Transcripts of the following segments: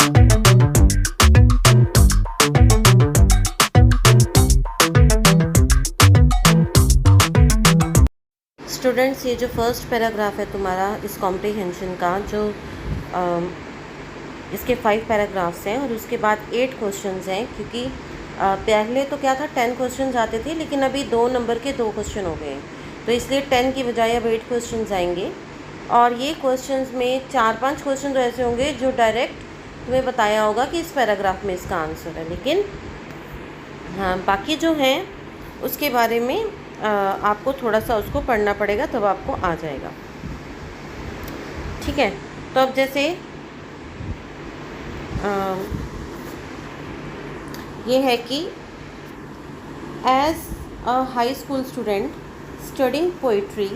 Students, ये जो first paragraph है तुम्हारा इस कॉम्प्रीहेंशन का, जो इसके 5 पैराग्राफ्स हैं और उसके बाद 8 क्वेश्चंस हैं, क्योंकि पहले तो क्या था 10 क्वेश्चंस आते थे, लेकिन अभी 2 नंबर के 2 क्वेश्चन हो गए हैं, तो इसलिए 10 की बजाय अब 8 क्वेश्चंस आएंगे। और ये क्वेश्चंस में 4-5 क्वेश्चन तो ऐसे होंगे जो डायरेक्ट तुम्हें बताया होगा कि इस पैराग्राफ में इसका आंसर है, लेकिन हाँ बाकी जो हैं उसके बारे में आपको थोड़ा सा उसको पढ़ना पड़ेगा, तब आपको आ जाएगा। ठीक है, तो अब जैसे ये है कि as a high school student studying poetry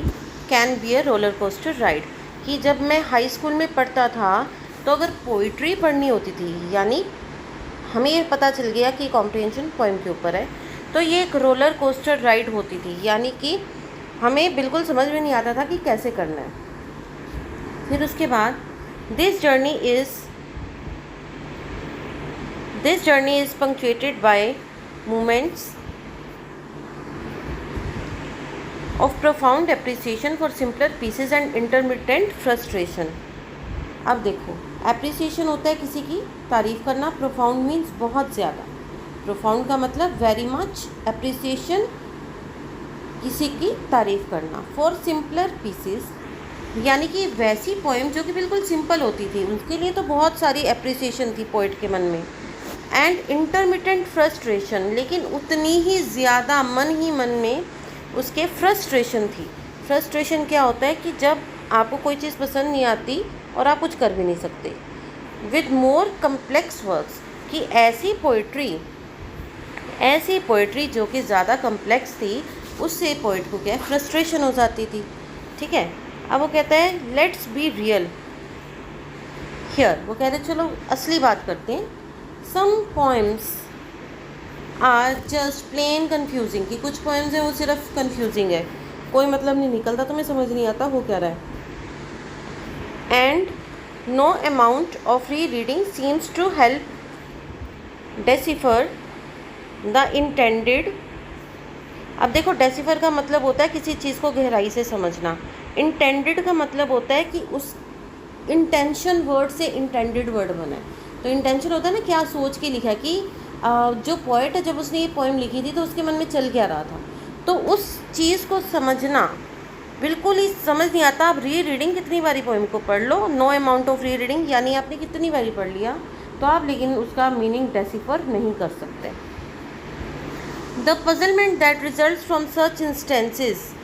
can be a roller coaster ride, कि जब मैं हाई स्कूल में पढ़ता था तो अगर पोइट्री पढ़नी होती थी, यानी हमें ये पता चल गया कि कॉम्प्रीहेंशन पोएम के ऊपर है, तो ये एक रोलर कोस्टर राइड होती थी, यानी कि हमें बिल्कुल समझ में नहीं आता था कि कैसे करना है। फिर उसके बाद this journey is punctuated by moments of profound appreciation for simpler pieces and intermittent frustration. अब देखो, एप्रिसिएशन होता है किसी की तारीफ़ करना, प्रोफाउंड मीन्स बहुत ज़्यादा, प्रोफाउंड का मतलब वेरी मच, एप्रिसिएशन किसी की तारीफ़ करना, फॉर सिंपलर पीसेस यानी कि वैसी पोएम जो कि बिल्कुल सिंपल होती थी, उसके लिए तो बहुत सारी एप्रिसिएशन थी पोइट के मन में, एंड इंटरमिटेंट फ्रस्ट्रेशन, लेकिन उतनी ही ज़्यादा मन ही मन में उसके फ्रस्ट्रेशन थी। फ्रस्ट्रेशन क्या होता है कि जब आपको कोई चीज़ पसंद नहीं आती और आप कुछ कर भी नहीं सकते। विद मोर कम्प्लेक्स वर्क्स, कि ऐसी पोइट्री जो कि ज़्यादा कम्प्लेक्स थी, उससे पोइट को क्या है फ्रस्ट्रेशन हो जाती थी। ठीक है, अब वो कहता है लेट्स बी रियल हियर, वो कहते हैं चलो असली बात करते हैं। Some poems are just plain confusing, कि कुछ पोएम्स हैं वो सिर्फ कन्फ्यूजिंग है, कोई मतलब नहीं निकलता, तुम्हें समझ नहीं आता हो क्या रहा है। And no amount of re reading seems to help decipher the intended. अब देखो, डेसिफर का मतलब होता है किसी चीज़ को गहराई से समझना, इंटेंडेड का मतलब होता है कि उस इंटेंशन वर्ड से इंटेंडेड वर्ड बना है। तो इंटेंशन होता है ना, क्या सोच के लिखा, कि जो पोएट है जब उसने ये पोएम लिखी थी तो उसके मन में चल क्या रहा था, तो उस चीज़ को समझना बिल्कुल ही समझ नहीं आता। आप री रीडिंग कितनी बारी पोएम को पढ़ लो, no amount of re reading यानी आपने कितनी बारी पढ़ लिया तो आप, लेकिन उसका मीनिंग डेसिफर नहीं कर सकते। The puzzlement that results from such instances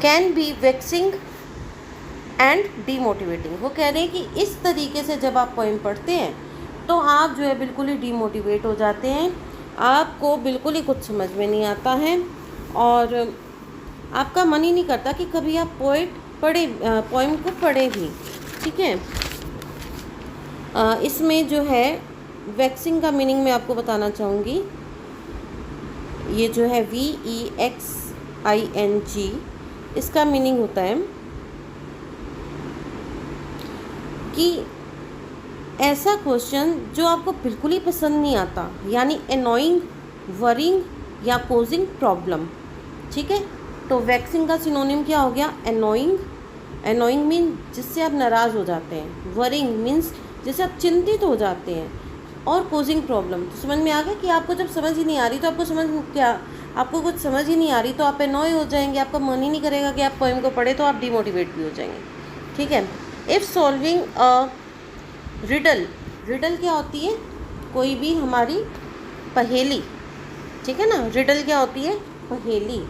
can be vexing and demotivating. वो कह रहे हैं कि इस तरीके से जब आप पोएम पढ़ते हैं तो आप जो है बिल्कुल ही डीमोटिवेट हो जाते हैं, आपको बिल्कुल ही कुछ समझ में नहीं आता है और आपका मन ही नहीं करता कि कभी आप पोएम को पढ़ें भी। ठीक है, इसमें जो है वैक्सिंग का मीनिंग मैं आपको बताना चाहूँगी। ये जो है VEXING, इसका मीनिंग होता है कि ऐसा क्वेश्चन जो आपको बिल्कुल ही पसंद नहीं आता, यानी एनोइंग, वरिंग या कोजिंग प्रॉब्लम। ठीक है, तो वैक्सिंग का सिनोनिम क्या हो गया, एनोइंग। एनोइंग मीन जिससे आप नाराज़ हो जाते हैं, वरिंग मीन्स जिससे आप चिंतित हो जाते हैं, और कोजिंग प्रॉब्लम। तो समझ में आ गया कि आपको जब समझ ही नहीं आ रही तो आपको कुछ समझ ही नहीं आ रही तो आप एनॉय हो जाएंगे, आपका मन ही नहीं करेगा कि आप पोएम को पढ़े, तो आप डिमोटिवेट भी हो जाएंगे। ठीक है, if solving a riddle, riddle क्या होती है, कोई भी हमारी पहेली। ठीक है ना, रिडल क्या होती है, पहेली।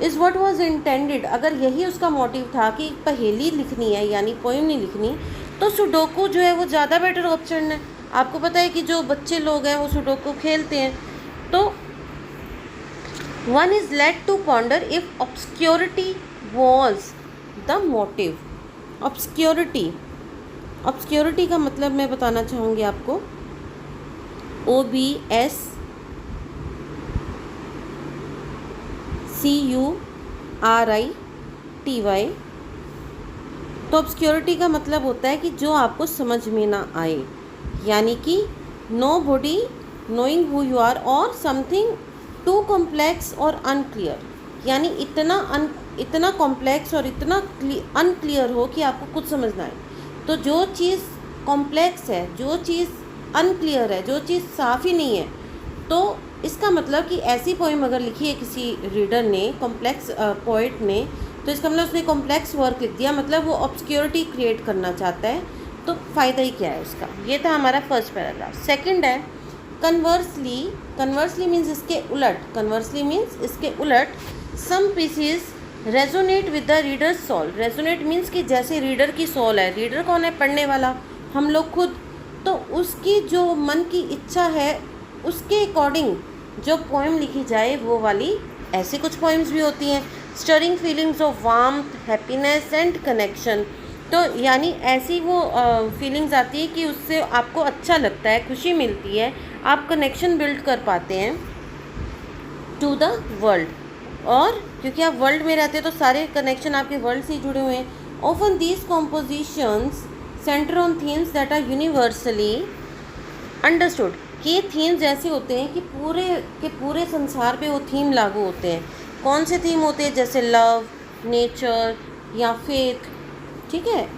इज़ व्हाट वाज इंटेंडेड, अगर यही उसका मोटिव था कि पहेली लिखनी है यानी पोएम नहीं लिखनी, तो सुडोकू जो है वो ज़्यादा बेटर ऑप्शन है। आपको पता है कि जो बच्चे लोग हैं वो सुडोकू खेलते हैं। तो one is left to ponder if obscurity was the motive. Obscurity का मतलब मैं बताना चाहूँगी आपको, OBSCURITY, तो ऑब्सक्योरिटी का मतलब होता है कि जो आपको समझ में ना आए, यानी कि nobody knowing who you are और समथिंग टू कॉम्प्लेक्स और अनक्लियर, यानी इतना कॉम्प्लेक्स और इतना अनक्लियर हो कि आपको कुछ समझ ना आए। तो जो चीज़ कॉम्प्लेक्स है, जो चीज़ अनक्लियर है, जो चीज़ साफ़ ही नहीं है, तो इसका मतलब कि ऐसी पोइम अगर लिखी है किसी रीडर ने, कॉम्प्लेक्स पोइट ने, तो इसका मतलब उसने कॉम्प्लेक्स वर्क लिख दिया, मतलब वो ऑब्सक्योरिटी क्रिएट करना चाहता है, तो फ़ायदा ही क्या है उसका। ये था हमारा फर्स्ट पैराग्राफ। सेकंड है कन्वर्सली। कन्वर्सली मीन्स इसके उलट, कन्वर्सली मीन्स इसके उलट, some pieces resonate with the reader soul. Resonate means कि जैसे रीडर की सोल है, रीडर कौन है, पढ़ने वाला, हम लोग खुद, तो उसकी जो मन की इच्छा है उसके अकॉर्डिंग जो पोएम लिखी जाए वो वाली, ऐसे कुछ पोएम्स भी होती हैं। Stirring feelings of warmth, happiness and connection, तो यानी ऐसी वो फीलिंग्स आती है कि उससे आपको अच्छा लगता है, खुशी मिलती है, आप कनेक्शन बिल्ड कर पाते हैं टू द वर्ल्ड, और क्योंकि आप वर्ल्ड में रहते हैं तो सारे कनेक्शन आपके वर्ल्ड से ही जुड़े हुए हैं। Often these compositions center on themes that are universally understood, कि ये थीम्स ऐसे होते हैं कि पूरे के पूरे संसार पे वो थीम लागू होते हैं। कौन से थीम होते हैं, जैसे लव, नेचर या फेथ, ठीक है,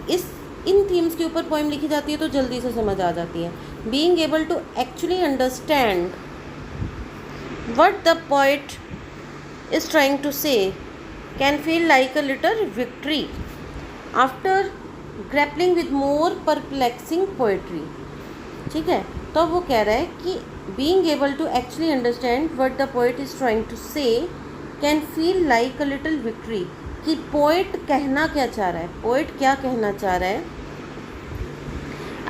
इन थीम्स के ऊपर पोएम लिखी जाती है तो जल्दी से समझ आ जाती है। Being able to actually understand what the poet is trying to say can feel like a little victory after grappling with more perplexing poetry, ठीक है। तो अब वो कह रहा है कि being able to actually understand what the poet is trying to say can feel like a little victory, कि पोइट कहना क्या चाह रहा है, पोइट क्या कहना चाह रहा है,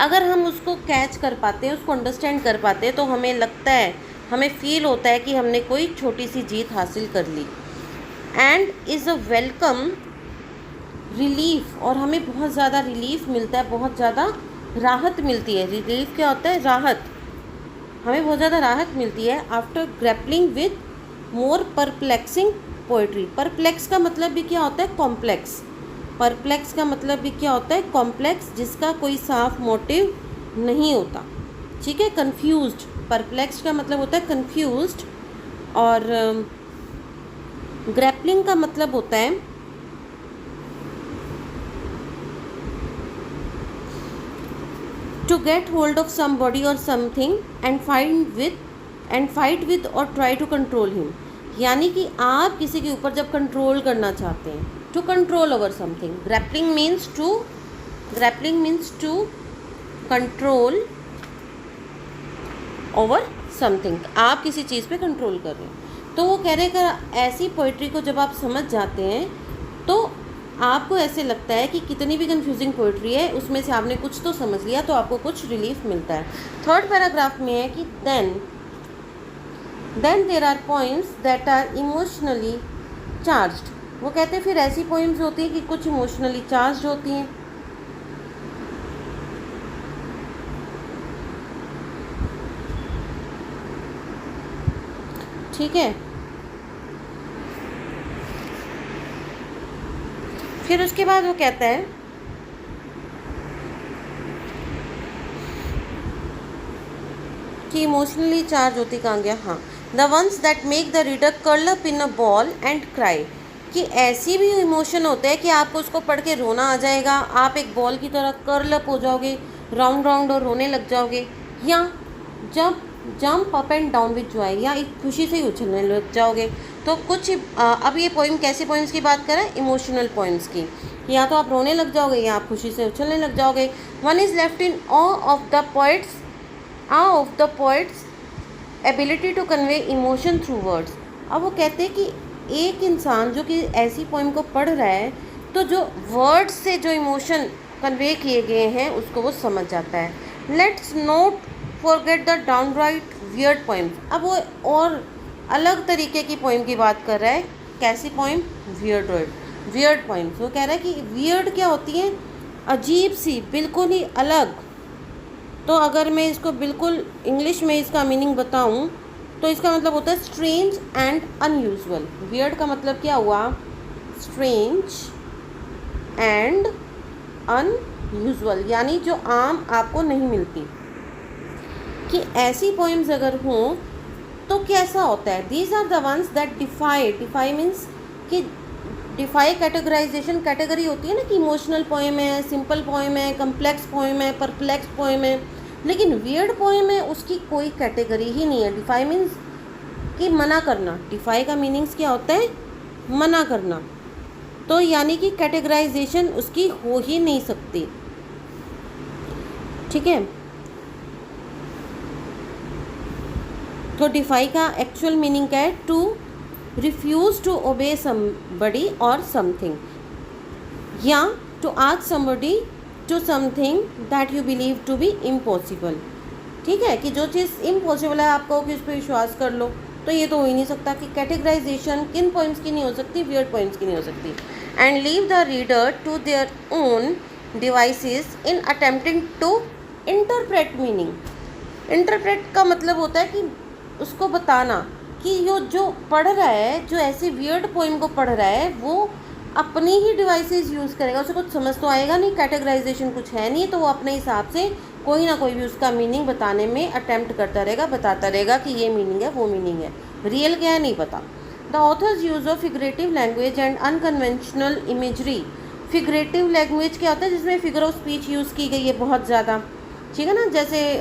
अगर हम उसको कैच कर पाते हैं, उसको अंडरस्टैंड कर पाते हैं, तो हमें लगता है, हमें फील होता है कि हमने कोई छोटी सी जीत हासिल कर ली। And is a welcome relief, और हमें बहुत ज़्यादा रिलीफ मिलता है, बहुत ज़्यादा राहत मिलती है। रिलीफ क्या होता है, राहत, हमें बहुत ज़्यादा राहत मिलती है after grappling with more perplexing poetry. Perplex का मतलब भी क्या होता है, कॉम्प्लेक्स। परप्लेक्स का मतलब भी क्या होता है, कॉम्प्लेक्स, जिसका कोई साफ मोटिव नहीं होता, ठीक है। कंफ्यूज्ड, परप्लेक्स का मतलब होता है कंफ्यूज्ड, और ग्रैपलिंग का मतलब होता है to get hold of somebody और समथिंग एंड फाइट विद और ट्राई टू कंट्रोल हिम, यानी कि आप किसी के ऊपर जब कंट्रोल करना चाहते हैं, to control over something. Grappling means to control over something, आप किसी चीज़ पे कंट्रोल कर रहे हैं। तो वो कह रहे हैं कि ऐसी पोइट्री को जब आप समझ जाते हैं तो आपको ऐसे लगता है कि कितनी भी कंफ्यूजिंग पोइट्री है उसमें से आपने कुछ तो समझ लिया, तो आपको कुछ रिलीफ मिलता है। थर्ड पैराग्राफ में है कि then there are poems that are emotionally charged. वो कहते हैं फिर ऐसी पोइम्स होती हैं कि कुछ इमोशनली चार्ज्ड होती हैं, ठीक है। फिर उसके बाद वो कहता है कि इमोशनली चार्ज होती कहाँ गया, हाँ, the ones that make the reader curl up in a ball and cry, कि ऐसी भी इमोशन होते हैं कि आपको उसको पढ़ के रोना आ जाएगा, आप एक बॉल की तरह कर्ल अप हो जाओगे, राउंड राउंड और रोने लग जाओगे, या jump up and down with Joy, या एक खुशी से ही उछलने लग जाओगे। तो कुछ अब ये पोइम कैसी पोइम्स की बात कर रहे हैं, इमोशनल पोइम्स की, या तो आप रोने लग जाओगे या आप खुशी से उछलने लग जाओगे। One is left in awe of the poet's ability to convey emotion through words. अब वो कहते हैं कि एक इंसान जो कि ऐसी पोइम को पढ़ रहा है, तो जो वर्ड्स से जो इमोशन कन्वे किए गए हैं उसको वो समझ जाता है। Let's not forget the downright weird poems. अब वो और अलग तरीके की पोइम की बात कर रहा है। कैसी पोइम, वियर्ड पोइम्स। वो कह रहा है कि वियर्ड क्या होती है, अजीब सी, बिल्कुल ही अलग। तो अगर मैं इसको बिल्कुल इंग्लिश में इसका मीनिंग बताऊं तो इसका मतलब होता है स्ट्रेंज एंड अनयूजुअल। वियर्ड का मतलब क्या हुआ, स्ट्रेंज एंड अनयूजुअल, यानी जो आम आपको नहीं मिलती, कि ऐसी पोइम्स अगर हों तो कैसा होता है। These are the ones that defy means कि डिफाई कैटेगराइजेशन, कैटेगरी होती है ना कि इमोशनल पोएम है, सिंपल पोएम है, कम्प्लेक्स पोएम है, परप्लेक्स पोएम है, लेकिन वियर्ड पोएम है उसकी कोई कैटेगरी ही नहीं है। डिफाई मीन्स कि मना करना, डिफाई का मीनिंग्स क्या होता है, मना करना, तो यानी कि कैटेगराइजेशन उसकी हो ही नहीं सकती, ठीक है। तो डिफाई का एक्चुअल मीनिंग क्या है, to refuse to obey somebody और समथिंग, या to ask somebody to something that you believe to be impossible, ठीक है, कि जो चीज़ इम्पॉसिबल है आप कहो कि उस पर विश्वास कर लो, तो ये तो हो ही नहीं सकता। कि कैटेगराइजेशन किन पॉइंट्स की नहीं हो सकती, वियर्ड पॉइंट्स की नहीं हो सकती। And leave the reader to their own devices in attempting to interpret meaning. Interpret का मतलब होता है कि उसको बताना कि यो जो पढ़ रहा है, जो ऐसी वियर्ड पोइम को पढ़ रहा है, वो अपनी ही डिवाइसेस यूज़ करेगा, उसे कुछ समझ तो आएगा नहीं, कैटेगराइजेशन कुछ है नहीं, तो वो अपने हिसाब से कोई ना कोई भी उसका मीनिंग बताने में अटेम्प्ट करता रहेगा, बताता रहेगा कि ये मीनिंग है, वो मीनिंग है, रियल क्या है नहीं पता। The author's use of figurative language and unconventional imagery. Figurative language क्या होता है, जिसमें फिगर ऑफ स्पीच यूज़ की गई है बहुत ज़्यादा, ठीक है ना, जैसे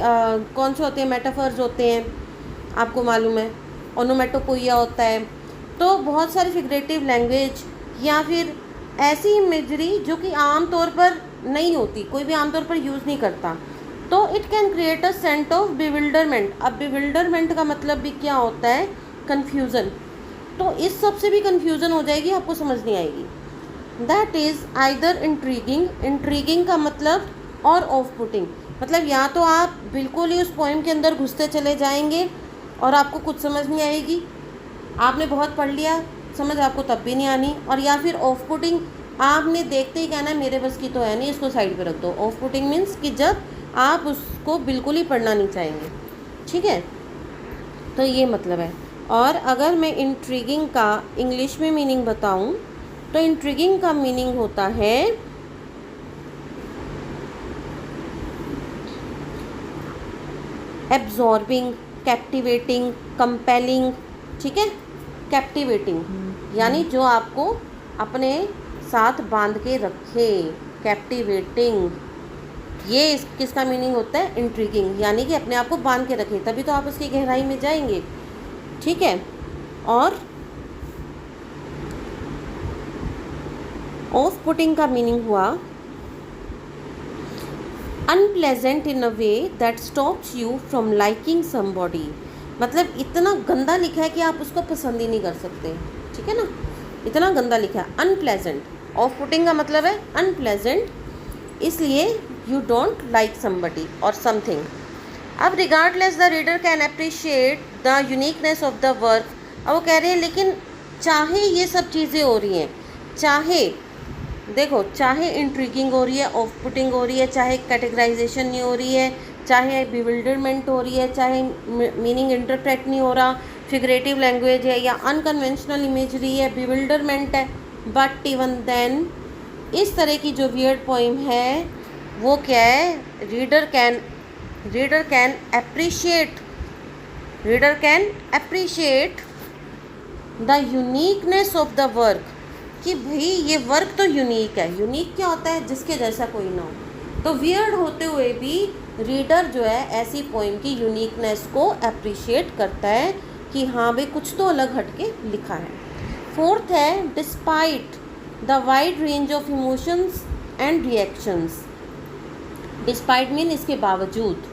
कौन से होते हैं, मेटाफर्स होते हैं, आपको मालूम है, ओनोमेटोपोइया होता है, तो बहुत सारी फिगरेटिव लैंग्वेज या फिर ऐसी इमेजरी जो कि आम तौर पर नहीं होती, कोई भी आम तौर पर यूज़ नहीं करता, तो it can create a sense of bewilderment. अब बिविल्डरमेंट का मतलब भी क्या होता है, कन्फ्यूज़न, तो इस सब से भी कन्फ्यूज़न हो जाएगी, आपको समझ नहीं आएगी। That is either intriguing, intriguing का मतलब, और ऑफ पुटिंग, मतलब या तो आप बिल्कुल ही उस पोइम के अंदर घुसते चले जाएंगे और आपको कुछ समझ नहीं आएगी, आपने बहुत पढ़ लिया, समझ आपको तब भी नहीं आनी, और या फिर ऑफ पुटिंग, आपने देखते ही कहना है मेरे बस की तो है नहीं, इसको साइड पे रख दो। ऑफ पुटिंग मीन्स कि जब आप उसको बिल्कुल ही पढ़ना नहीं चाहेंगे, ठीक है, तो ये मतलब है। और अगर मैं इंट्रीगिंग का इंग्लिश में मीनिंग बताऊं तो इंट्रीगिंग का मीनिंग होता है एब्जॉर्बिंग, कैप्टिवेटिंग, कंपेलिंग, ठीक है, कैप्टिवेटिंग यानी जो आपको अपने साथ बांध के रखे, कैप्टिवेटिंग, ये किसका मीनिंग होता है, इंट्रीगिंग, यानी कि अपने आप को बांध के रखे, तभी तो आप उसकी गहराई में जाएंगे, ठीक है। और ऑफ पुटिंग का मीनिंग हुआ unpleasant in a way that stops you from liking somebody, मतलब इतना गंदा लिखा है कि आप उसको पसंद ही नहीं कर सकते, ठीक है ना, इतना गंदा लिखा है, अनप्लेजेंट। ऑफ पुटिंग का मतलब है अनप्लेजेंट, इसलिए यू डोंट लाइक समबडी और समथिंग। अब regardless the reader can appreciate the uniqueness of the work. अब वो कह रहे हैं लेकिन चाहे ये सब चीज़ें हो रही हैं, चाहे देखो, चाहे इंट्रीगिंग हो रही है, ऑफ पुटिंग हो रही है, चाहे कैटेगराइजेशन नहीं हो रही है, चाहे बिविल्डरमेंट हो रही है, चाहे मीनिंग इंटरप्रेट नहीं हो रहा, फिगरेटिव लैंग्वेज है या अनकन्वेंशनल इमेजरी है, बिविल्डरमेंट है, बट इवन देन इस तरह की जो वियर्ड पोइम है वो क्या है, reader can appreciate the uniqueness of the work, कि भाई ये वर्क तो यूनिक है। यूनिक क्या होता है, जिसके जैसा कोई ना हो। तो वियर्ड होते हुए भी रीडर जो है ऐसी पोइम की यूनिकनेस को अप्रिशिएट करता है कि हाँ भाई कुछ तो अलग हटके लिखा है। फोर्थ है despite the wide range of emotions and reactions. Despite mean इसके बावजूद,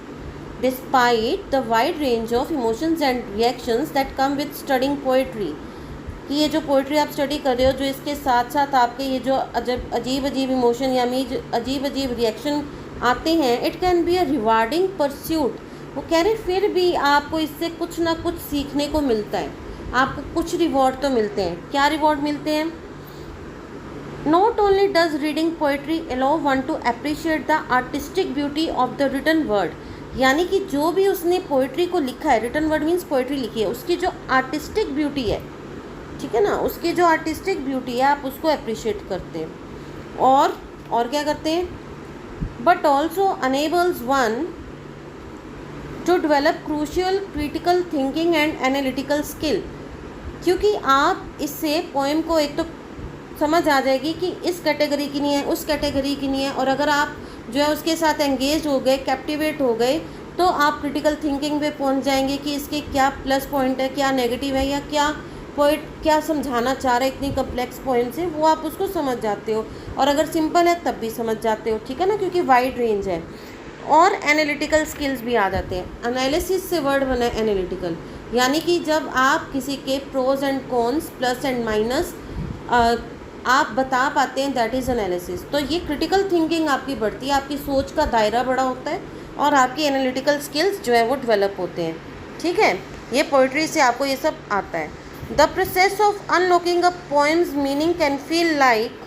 despite the wide range of emotions and reactions that come with studying poetry, कि ये जो पोइट्री आप स्टडी कर रहे हो, जो इसके साथ साथ आपके ये जो अजीब अजीब इमोशन या अजीब अजीब रिएक्शन आते हैं, it can be a rewarding pursuit. वो कह रहे फिर भी आपको इससे कुछ ना कुछ सीखने को मिलता है, आपको कुछ रिवॉर्ड तो मिलते हैं। क्या रिवॉर्ड मिलते हैं? Not only does reading poetry allow one to appreciate the artistic beauty of the written word, यानी कि जो भी उसने पोइट्री को लिखा है, रिटन वर्ड मीन्स पोइट्री लिखी है, उसकी जो आर्टिस्टिक ब्यूटी है, ठीक है ना, उसकी जो आर्टिस्टिक ब्यूटी है आप उसको अप्रिशिएट करते हैं। और और क्या करते हैं, but also enables one two develop crucial critical thinking and analytical skill. क्योंकि आप इससे पोएम को एक तो समझ आ जाएगी कि इस कैटेगरी की नहीं है, उस कैटेगरी की नहीं है, और अगर आप जो है उसके साथ एंगेज हो गए, कैप्टिवेट हो गए, तो आप क्रिटिकल थिंकिंग पे पहुंच जाएंगे कि इसके क्या प्लस पॉइंट है, क्या नेगेटिव है, या क्या पोइट क्या समझाना चाह रहा है इतनी कम्प्लेक्स पॉइंट से, वो आप उसको समझ जाते हो। और अगर सिंपल है तब भी समझ जाते हो, ठीक है ना, क्योंकि वाइड रेंज है। और एनालिटिकल स्किल्स भी आ जाते हैं। एनालिसिस से वर्ड बना है एनालिटिकल, यानी कि जब आप किसी के pros and cons, plus and minus आप बता पाते हैं, दैट इज़ एनालिसिस। तो ये क्रिटिकल थिंकिंग आपकी बढ़ती है, आपकी सोच का दायरा बड़ा होता है, और आपकी एनालिटिकल स्किल्स जो है वो डेवलप होते हैं, ठीक है। ये पोइट्री से आपको ये सब आता है। The process of unlocking a poems meaning can feel like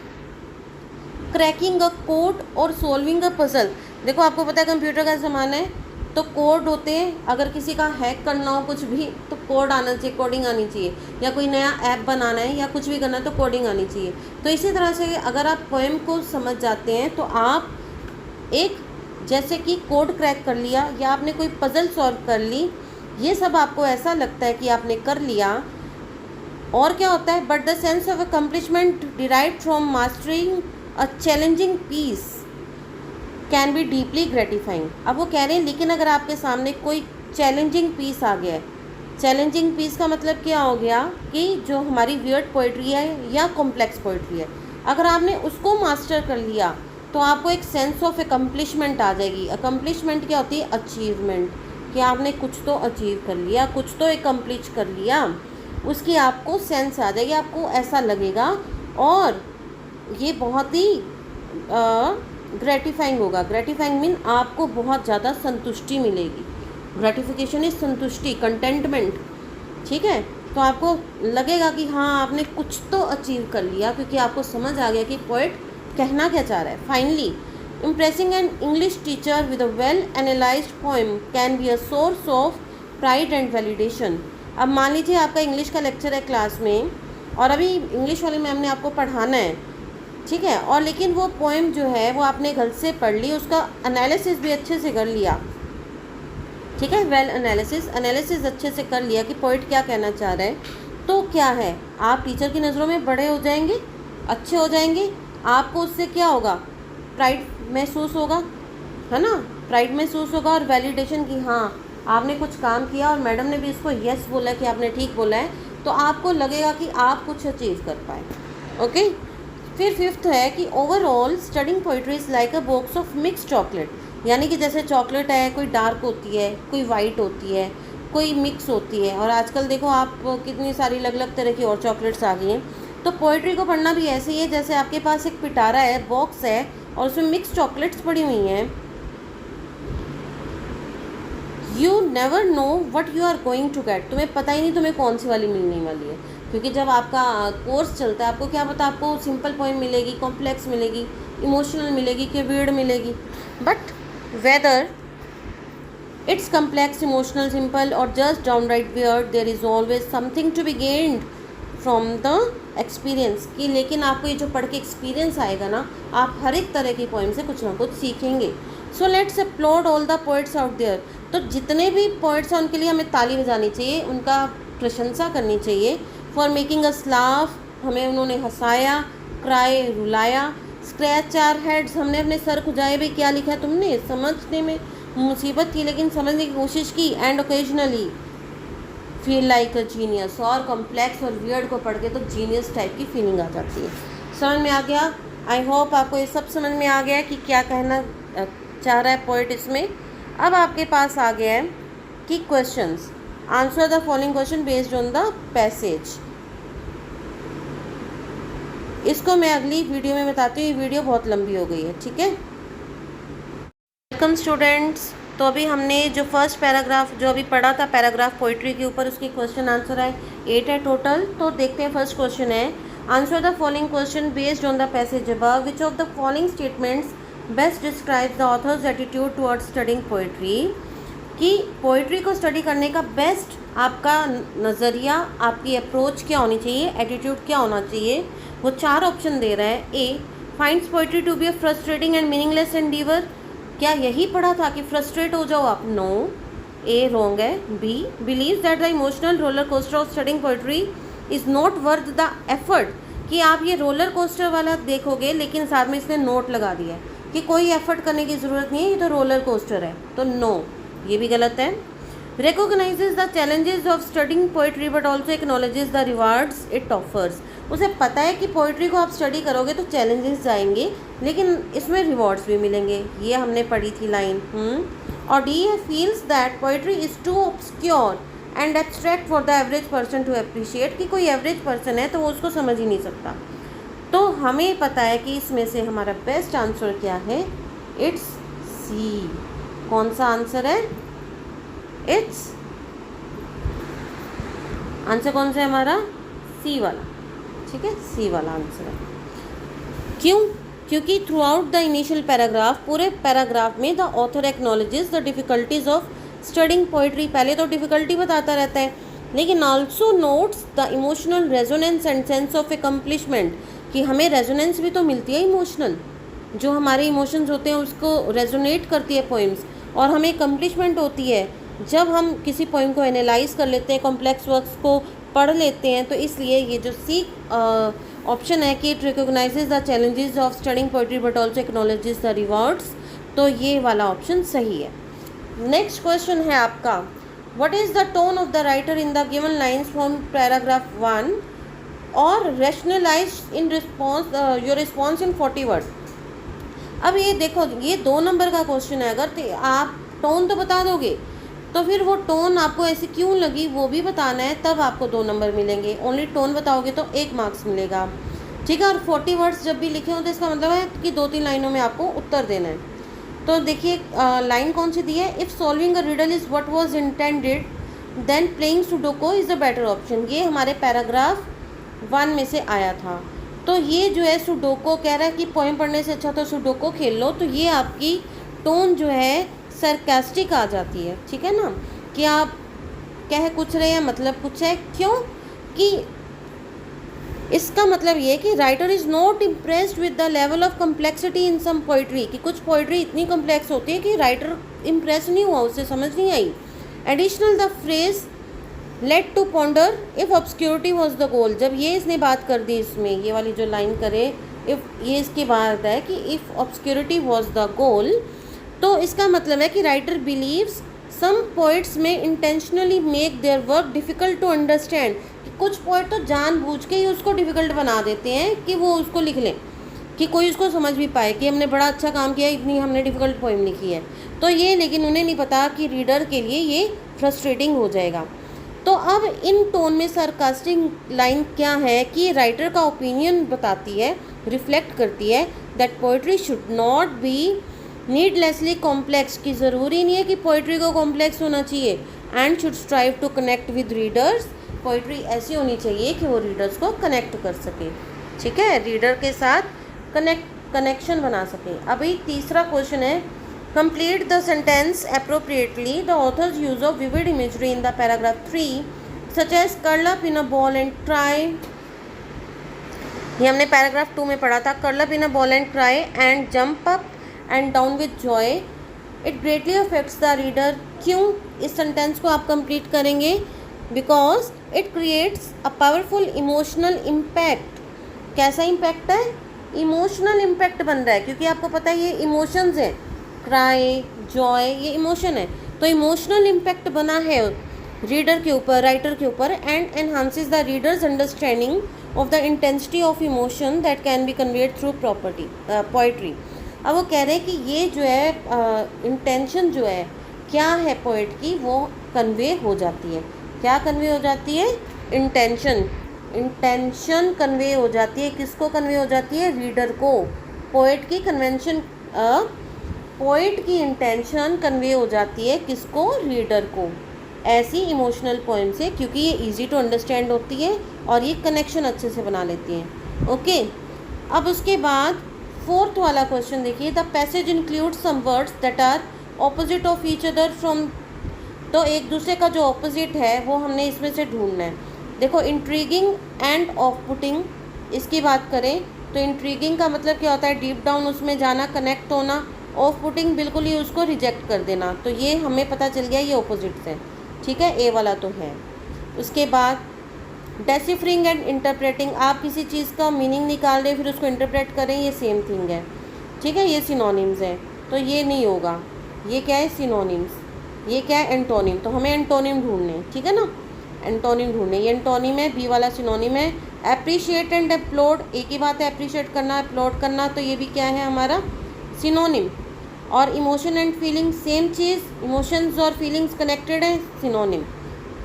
cracking a code और सोल्विंग अ पजल। देखो, आपको पता है कंप्यूटर का ज़माना है, तो कोड होते हैं। अगर किसी का हैक करना हो कुछ भी, तो कोड आना चाहिए, कोडिंग आनी चाहिए, या कोई नया ऐप बनाना है या कुछ भी करना है तो कोडिंग आनी चाहिए। तो इसी तरह से अगर आप पोएम को समझ जाते हैं तो आप एक, जैसे कि कोड क्रैक कर लिया या आपने कोई पजल सॉल्व कर ली, ये सब आपको ऐसा लगता है कि आपने कर लिया। और क्या होता है, but the sense of accomplishment derived from mastering a challenging piece can be deeply gratifying. अब वो कह रहे हैं, लेकिन अगर आपके सामने कोई चैलेंजिंग पीस आ गया है, चैलेंजिंग पीस का मतलब क्या हो गया कि जो हमारी वियर्ड पोइट्री है या कॉम्प्लेक्स पोइट्री है, अगर आपने उसको मास्टर कर लिया तो आपको एक सेंस ऑफ अकम्पलिशमेंट आ जाएगी। अकम्पलिशमेंट क्या होती है, अचीवमेंट, कि आपने कुछ तो अचीव कर लिया, कुछ तो अकम्पलिश कर लिया, उसकी आपको सेंस आ जाएगी, आपको ऐसा लगेगा। और ये बहुत ही ग्रेटिफाइंग होगा। ग्रेटिफाइंग मीन आपको बहुत ज़्यादा संतुष्टि मिलेगी। ग्रेटिफिकेशन इज संतुष्टि, कंटेंटमेंट, ठीक है। तो आपको लगेगा कि हाँ, आपने कुछ तो अचीव कर लिया, क्योंकि आपको समझ आ गया कि पोएट कहना क्या चाह रहा है। Finally, impressing an English teacher with a well analysed poem can be a source of pride and validation. अब मान लीजिए आपका इंग्लिश का लेक्चर है क्लास में, और अभी इंग्लिश वाली मैम ने आपको पढ़ाना है, ठीक है, और लेकिन वो पोएम जो है वो आपने घर से पढ़ ली, उसका एनालिसिस भी अच्छे से कर लिया, ठीक है, वेल एनालिसिस अच्छे से कर लिया कि पोइट क्या कहना चाह रहा है, तो क्या है, आप टीचर की नज़रों में बड़े हो जाएंगे, अच्छे हो जाएंगे। आपको उससे क्या होगा, प्राइड महसूस होगा, है ना, प्राइड महसूस होगा, और वैलिडेशन कि हाँ आपने कुछ काम किया और मैडम ने भी इसको यस बोला कि आपने ठीक बोला है, तो आपको लगेगा कि आप कुछ अचीव कर पाए। ओके। फिर फिफ्थ है कि overall studying poetry is like a box of mix chocolate, यानी कि जैसे चॉकलेट है, कोई डार्क होती है, कोई वाइट होती है, कोई मिक्स होती है, और आजकल देखो आप कितनी सारी अलग अलग तरह की और चॉकलेट्स आ गई हैं। तो पोइट्री को पढ़ना भी ऐसे ही है, जैसे आपके पास एक पिटारा है, बॉक्स है, और उसमें मिक्स चॉकलेट्स पड़ी हुई हैं। You never know what you are going to get, तुम्हें पता ही नहीं तुम्हें कौन सी वाली मिलने वाली है, क्योंकि जब आपका कोर्स चलता है आपको क्या पता, आपको सिंपल पोएम मिलेगी, कॉम्प्लेक्स मिलेगी, इमोशनल मिलेगी, कि वियर्ड मिलेगी। But whether it's complex, emotional, simple और just downright weird, there is always something to be gained from the experience. कि लेकिन आपको ये जो पढ़ के एक्सपीरियंस आएगा ना, आप हर एक तरह की पोएम से कुछ ना कुछ सीखेंगे। So let's applaud all the poets out there. तो जितने भी पोइट्स हैं उनके लिए हमें ताली बजानी चाहिए, उनका प्रशंसा करनी चाहिए। फॉर मेकिंग अस लाफ, हमें उन्होंने हंसाया, क्राई रुलाया, स्क्रैच आवर हेड्स, हमने अपने सर खुजाए भी, क्या लिखा है तुमने, समझने में मुसीबत थी लेकिन समझने की कोशिश की, and occasionally feel like a genius, और कॉम्प्लेक्स और वियर्ड को पढ़ के तो जीनियस टाइप की फीलिंग आ जाती है। समझ में आ गया? आई होप आपको ये सब समझ में आ गया कि क्या कहना चाह रहा है पोइट इसमें। अब आपके पास आ गया है कि questions, answer the following question based on the passage. इसको मैं अगली वीडियो में बताती हूँ, ये वीडियो बहुत लंबी हो गई है, ठीक है। Welcome students. तो अभी हमने जो फर्स्ट पैराग्राफ जो अभी पढ़ा था, पैराग्राफ पोइट्री के ऊपर, उसके क्वेश्चन आंसर है 8 है टोटल। तो देखते हैं, फर्स्ट क्वेश्चन है, answer the following question based on the passage above, which of the following statements best describe the author's attitude towards studying poetry. कि पोइट्री को स्टडी करने का बेस्ट आपका नज़रिया, आपकी अप्रोच क्या होनी चाहिए, एटीट्यूड क्या होना चाहिए। वो 4 ऑप्शन दे रहा है। A, finds poetry to be a frustrating and meaningless endeavour. क्या यही पढ़ा था कि फ्रस्ट्रेट हो जाओ आप? नो, ए रॉन्ग है। B believe that the emotional roller coaster of studying poetry is not worth the effort, कि आप ये रोलर कोस्टर वाला देखोगे लेकिन साथ में इसने नोट लगा दिया है कि कोई एफर्ट करने की ज़रूरत नहीं है, ये तो रोलर कोस्टर है, तो नो, ये भी गलत है। Recognises the challenges of studying poetry but also acknowledges the rewards it offers. उसे पता है कि पोइट्री को आप स्टडी करोगे तो चैलेंजेस आएंगे लेकिन इसमें रिवॉर्ड्स भी मिलेंगे, ये हमने पढ़ी थी लाइन। और he feels that poetry is too obscure and abstract for the average person to appreciate, कि कोई एवरेज पर्सन है तो वो उसको समझ ही नहीं सकता। तो हमें पता है कि इसमें से हमारा बेस्ट आंसर क्या है, इट्स सी। कौन सा आंसर है? इट्स आंसर कौन सा है हमारा? सी वाला, ठीक है, सी वाला आंसर है। क्यों? क्योंकि through out the initial paragraph, पूरे पैराग्राफ में the author acknowledges the difficulties of studying poetry, पहले तो डिफ़िकल्टी बताता रहता है लेकिन also notes the emotional resonance and sense of accomplishment, कि हमें रेजोनेंस भी तो मिलती है इमोशनल, जो हमारे इमोशंस होते हैं उसको रेजोनेट करती है पोइम्स, और हमें एकम्प्लिशमेंट होती है जब हम किसी पोइम को एनालाइज कर लेते हैं, कॉम्प्लेक्स वर्क्स को पढ़ लेते हैं। तो इसलिए ये जो सी ऑप्शन है कि it recognises the challenges of studying poetry but also acknowledges the rewards, तो ये वाला ऑप्शन सही है। नेक्स्ट क्वेश्चन है आपका, what is the tone of the writer in the given lines from paragraph 1 और rationalise in response your response in 40 word. अब ये देखो, ये 2 नंबर का क्वेश्चन है, अगर तो आप टोन तो बता दोगे तो फिर वो टोन आपको ऐसी क्यों लगी वो भी बताना है, तब आपको 2 नंबर मिलेंगे। ओनली टोन बताओगे तो 1 मार्क्स मिलेगा, ठीक है। और 40 वर्ड्स जब भी लिखे हो तो इसका मतलब है कि 2-3 लाइनों में आपको उत्तर देना है। तो देखिए लाइन कौन सी दी है, if solving a riddle is what was intended than playing Sudoku is the better option. ये हमारे पैराग्राफ 1 में से आया था। तो ये जो है सुडोको कह रहा है कि पोएम पढ़ने से अच्छा तो सुडोको खेल लो, तो ये आपकी टोन जो है सरकास्टिक आ जाती है, ठीक है ना, कि आप कह कुछ रहे हैं मतलब कुछ है। क्यों? कि इसका मतलब ये कि writer is not impressed with the level of complexity in some poetry, कि कुछ पोइट्री इतनी कम्प्लेक्स होती है कि राइटर इम्प्रेस नहीं हुआ, उससे समझ नहीं आई। Additional the phrase led to ponder if obscurity was the goal, जब ये इसने बात कर दी इसमें, ये वाली जो लाइन करे इफ़, ये इसकी बात है कि if obscurity was the goal, तो इसका मतलब है कि राइटर बिलीव्स सम पोइट्स में intentionally make their work difficult to understand, कि कुछ पोइट तो जानबूझ के ही उसको डिफ़िकल्ट बना देते हैं कि वो उसको लिख लें, कि कोई उसको समझ भी पाए कि हमने बड़ा अच्छा काम किया, इतनी हमने डिफ़िकल्ट पोइम लिखी है। तो ये, लेकिन उन्हें नहीं पता कि रीडर के लिए ये फ्रस्ट्रेटिंग हो जाएगा। तो अब इन टोन में सरकास्टिक लाइन क्या है कि राइटर का ओपिनियन बताती है, रिफ्लेक्ट करती है that poetry should not be needlessly complex, की ज़रूरी नहीं है कि पोइट्री को कॉम्प्लेक्स होना चाहिए, and should strive to connect with readers, poetry ऐसी होनी चाहिए कि वो रीडर्स को कनेक्ट कर सके, ठीक है, रीडर के साथ कनेक्शन बना सके। अभी तीसरा क्वेश्चन है, complete the sentence appropriately the author's use of vivid imagery in the paragraph 3 such as curl up in a ball and try. ये हमने पैराग्राफ 2 में पढ़ा था, curl up in a ball and try and jump up and down with joy, it greatly affects the reader. क्यों इस sentence को आप complete करेंगे? Because it creates a powerful emotional impact. कैसा इम्पैक्ट है? इमोशनल इम्पैक्ट बन रहा है, क्योंकि आपको पता है ये इमोशंस हैं, क्राई, जॉय, ये इमोशन है, तो इमोशनल इम्पैक्ट बना है रीडर के ऊपर, राइटर के ऊपर, and enhances the readers understanding of the intensity of emotion that can be conveyed through poetry. अब वो कह रहे हैं कि ये जो है इंटेंशन जो है क्या है पोइट की, वो कन्वे हो जाती है। क्या कन्वे हो जाती है? इंटेंशन कन्वे हो जाती है। किसको कन्वे हो जाती है? रीडर को। पोइट की कन्वेंशन, पोइट की इंटेंशन कन्वे हो जाती है किसको? रीडर को, ऐसी इमोशनल पोएम से, क्योंकि ये इजी टू अंडरस्टैंड होती है और ये कनेक्शन अच्छे से बना लेती हैं। ओके, अब उसके बाद 4th वाला क्वेश्चन देखिए, the passage include some words that are opposite of each other from, तो एक दूसरे का जो ऑपोजिट है वो हमने इसमें से ढूंढना है। देखो, इंट्रीगिंग एंड ऑफ पुटिंग, इसकी बात करें तो इंट्रीगिंग का मतलब क्या होता है, डीप डाउन उसमें जाना, कनेक्ट होना। ऑफ पुटिंग बिल्कुल ही उसको रिजेक्ट कर देना। तो ये हमें पता चल गया ये ऑपोजिट्स हैं, ठीक है, ए वाला तो है। उसके बाद डेसिफ्रिंग एंड इंटरप्रेटिंग, आप किसी चीज़ का मीनिंग निकाल रहे फिर उसको इंटरप्रेट करें, ये सेम थिंग है, ठीक है, ये सिनोनिम्स है, तो ये नहीं होगा। ये क्या है, सिनोनिम्स। ये क्या है, एंटोनिम। तो हमें एंटोनिम ढूंढने, ठीक है ना, एंटोनिम ढूंढने। ये एंटोनिम है, बी वाला सिनोनिम है। एप्रिशिएट एंड अपलोड, एक ही बात है, एप्रिशिएट करना, अपलोड करना, तो ये भी क्या है हमारा सिनोनिम। और emotion and feeling same cheese, emotions और फीलिंग्स कनेक्टेड है, सिनोनिम।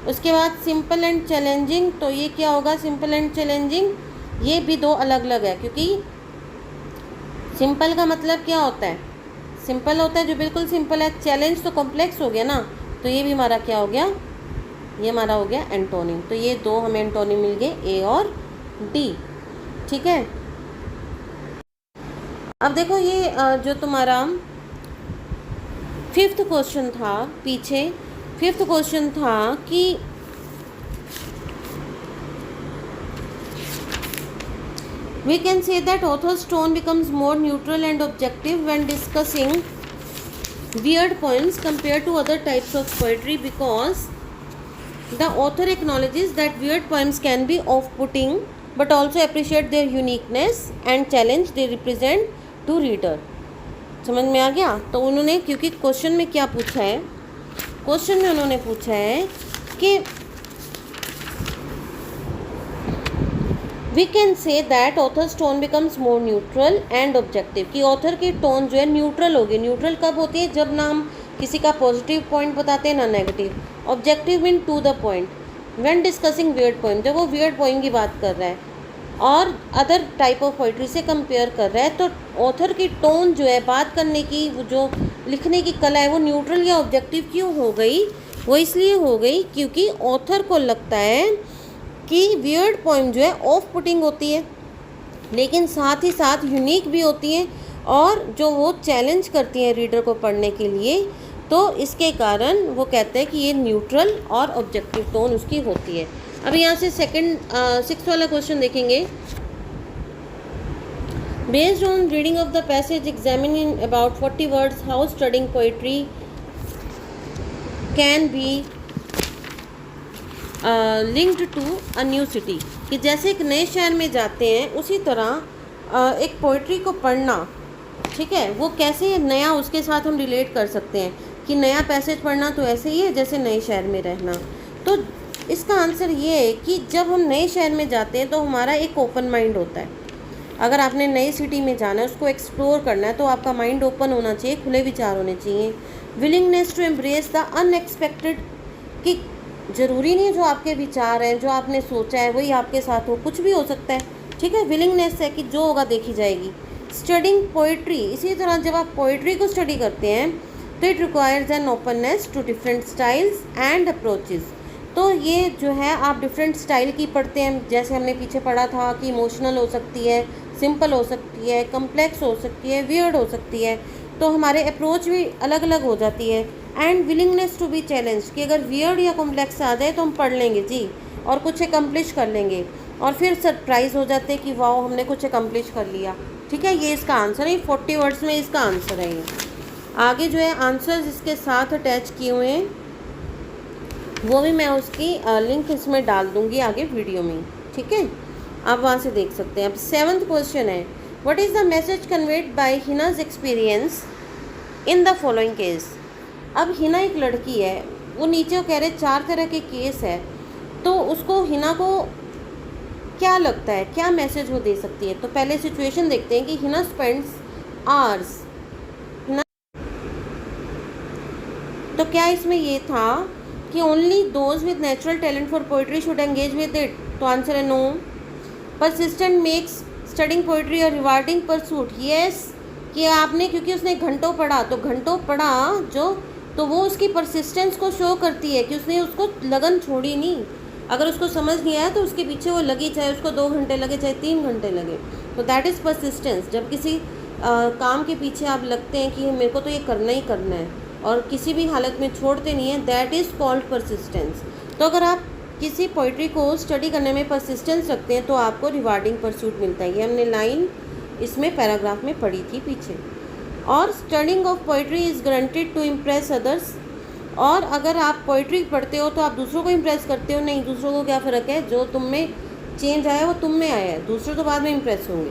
उसके बाद सिंपल एंड चैलेंजिंग, तो ये क्या होगा, सिंपल एंड चैलेंजिंग, ये भी दो अलग अलग है, क्योंकि सिंपल का मतलब क्या होता है, सिंपल होता है जो बिल्कुल सिंपल है। चैलेंज तो कॉम्प्लेक्स हो गया ना, तो ये भी हमारा क्या हो गया, ये हमारा हो गया एंटोनिम। तो ये दो हमें एंटोनिम मिल गए, ए और डी, ठीक है। अब देखो ये जो तुम्हारा फिफ्थ क्वेश्चन था, पीछे फिफ्थ क्वेश्चन था कि we can say that author's tone becomes more neutral and objective when discussing weird poems compared to other types of poetry, because the author acknowledges that weird poems can be off-putting but also appreciate their uniqueness and challenge they represent to reader। समझ में आ गया। तो उन्होंने, क्योंकि question में क्या पूछा है, क्वेश्चन में उन्होंने पूछा है कि we can say that author's tone becomes more neutral and objective, कि ऑथर की टोन जो है न्यूट्रल होगी। न्यूट्रल कब होती है, जब ना हम किसी का पॉजिटिव पॉइंट बताते हैं ना negative. Objective mean to the point when discussing weird poem, जब वो वियर्ड पोइम की बात कर रहा है और अदर टाइप ऑफ पोइट्री से कंपेयर कर रहा है, तो ऑथर की टोन जो है, बात करने की, वो जो लिखने की कला है, वो न्यूट्रल या ऑब्जेक्टिव क्यों हो गई, वो इसलिए हो गई क्योंकि ऑथर को लगता है कि वियर्ड पोइम जो है ऑफ पुटिंग होती है, लेकिन साथ ही साथ यूनिक भी होती हैं, और जो वो चैलेंज करती हैं रीडर को पढ़ने के लिए। तो इसके कारण वो कहते हैं कि ये न्यूट्रल और ऑब्जेक्टिव टोन उसकी होती है। अब यहाँ से सिक्स वाला क्वेश्चन देखेंगे। Based on reading of the passage examining about 40 words how studying poetry can be linked to a new city, कि जैसे एक नए शहर में जाते हैं उसी तरह एक पोइट्री को पढ़ना, ठीक है, वो कैसे नया, उसके साथ हम रिलेट कर सकते हैं कि नया पैसेज पढ़ना तो ऐसे ही है जैसे नए शहर में रहना। तो इसका आंसर ये है कि जब हम नए शहर में जाते हैं तो हमारा एक ओपन माइंड होता है। अगर आपने नई सिटी में जाना है, उसको एक्सप्लोर करना है, तो आपका माइंड ओपन होना चाहिए, खुले विचार होने चाहिए। Willingness to embrace the unexpected, कि ज़रूरी नहीं है जो आपके विचार हैं, जो आपने सोचा है वही आपके साथ हो, कुछ भी हो सकता है, ठीक है। विलिंगनेस है कि जो होगा देखी जाएगी। स्टडिंग पोइट्री, इसी तरह जब आप पोइट्री को स्टडी करते हैं तो it requires an openness to different styles and approaches. तो ये जो है आप डिफरेंट स्टाइल की पढ़ते हैं, जैसे हमने पीछे पढ़ा था कि इमोशनल हो सकती है, सिंपल हो सकती है, कम्प्लेक्स हो सकती है, वियर्ड हो सकती है, तो हमारे अप्रोच भी अलग अलग हो जाती है। And willingness to be challenge, कि अगर वियर्ड या कॉम्प्लेक्स आ जाए तो हम पढ़ लेंगे जी, और कुछ एकम्प्लिश कर लेंगे, और फिर सरप्राइज़ हो जाते हैं कि वाह हमने कुछ एकम्प्लिश कर लिया, ठीक है। ये इसका आंसर है, 40 वर्ड्स में इसका आंसर है ये। आगे जो है आंसर्स इसके साथ अटैच किए हुए हैं, वो भी मैं उसकी लिंक इसमें डाल दूँगी आगे वीडियो में, ठीक है, आप वहाँ से देख सकते हैं। अब 7th क्वेश्चन है, what is the message conveyed bye Hina's experience in the following case. अब हिना एक लड़की है, वो नीचे वो कह रहे 4 तरह के केस है, तो उसको, हिना को क्या लगता है, क्या मैसेज वो दे सकती है। तो पहले सिचुएशन देखते हैं कि हिना स्पेंड्स आवर्स, हिना, तो क्या इसमें ये था कि only those with natural talent for poetry should engage with it, तो आंसर है no. Persistent makes studying poetry और रिवार्डिंग परसूट, येस, कि आपने, क्योंकि उसने घंटों पढ़ा, तो घंटों पढ़ा जो, तो वो उसकी परसिस्टेंस को शो करती है कि उसने उसको लगन छोड़ी नहीं। अगर उसको समझ नहीं आया तो उसके पीछे वो लगी, चाहे उसको 2 घंटे लगे चाहे 3 घंटे लगे, तो दैट इज़ परसिस्टेंस। जब किसी काम के पीछे आप लगते हैं कि मेरे को तो ये करना ही करना है, और किसी भी हालत में छोड़ते नहीं हैं, दैट इज़ कॉल्ड परसिस्टेंस। तो अगर आप किसी पोइट्री को स्टडी करने में परसिस्टेंस रखते हैं तो आपको रिवार्डिंग परसूट मिलता है। ये हमने लाइन इसमें पैराग्राफ में पढ़ी थी पीछे। और studying of poetry is guaranteed to impress others. और अगर आप पोइट्री पढ़ते हो तो आप दूसरों को इम्प्रेस करते हो? नहीं, दूसरों को क्या फ़र्क है, जो तुम में चेंज आया वो तुम में आया है, दूसरे तो बाद में इम्प्रेस होंगे।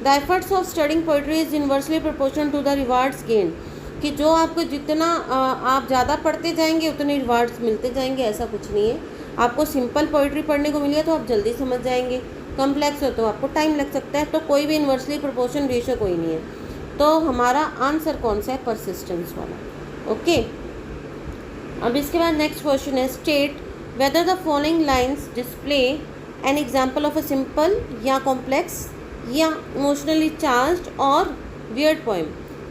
The efforts of studying poetry is inversely proportional to the rewards gain, कि जो आपको जितना आप ज़्यादा पढ़ते जाएंगे उतने रिवार्ड्स मिलते जाएंगे, ऐसा कुछ नहीं है। आपको सिंपल पोइट्री पढ़ने को मिली है तो आप जल्दी समझ जाएंगे, कम्प्लेक्स हो तो आपको टाइम लग सकता है। तो कोई भी इन्वर्सली प्रोपोर्शन रेशियो कोई नहीं है। तो हमारा आंसर कौन सा है, परसिस्टेंस वाला। ओके, अब इसके बाद नेक्स्ट क्वेश्चन है, state whether the following lines display an example of a simple या कॉम्प्लेक्स या इमोशनली चार्ज्ड और वियर्ड पोएम।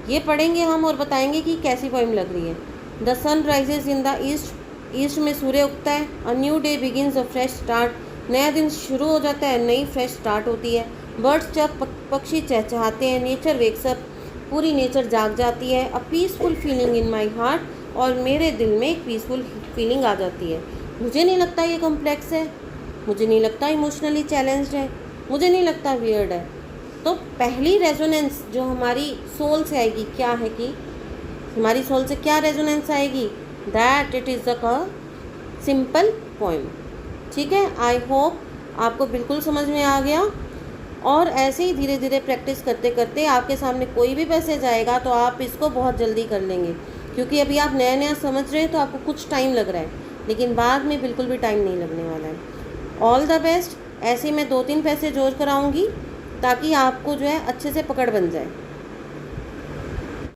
ये पढ़ेंगे हम और बताएंगे कि कैसी पोएम लग रही है। The sun rises in the east, east में सूर्य उगता है। A new day begins a fresh start, नया दिन शुरू हो जाता है, नई फ्रेश स्टार्ट होती है। बर्ड्स जब पक्षी चहचहाते हैं, नेचर वेक्स अप, पूरी नेचर जाग जाती है। A peaceful feeling in my heart, और मेरे दिल में एक पीसफुल फीलिंग आ जाती है। मुझे नहीं लगता ये कॉम्प्लेक्स है, मुझे नहीं लगता इमोशनली चैलेंज्ड है, मुझे नहीं लगता वियर्ड है। तो पहली रेजोनेंस जो हमारी सोल से आएगी क्या है, कि हमारी सोल से क्या रेजोनेंस आएगी, that it is a simple poem. ठीक है, आई होप आपको बिल्कुल समझ में आ गया। और ऐसे ही धीरे धीरे प्रैक्टिस करते करते आपके सामने कोई भी पैसेज आएगा तो आप इसको बहुत जल्दी कर लेंगे, क्योंकि अभी आप नया नया समझ रहे हैं तो आपको कुछ टाइम लग रहा है, लेकिन बाद में बिल्कुल भी टाइम नहीं लगने वाला है। All the best. ऐसे ही मैं 2-3 पैसेज और कराऊंगी ताकि आपको जो है अच्छे से पकड़ बन जाए।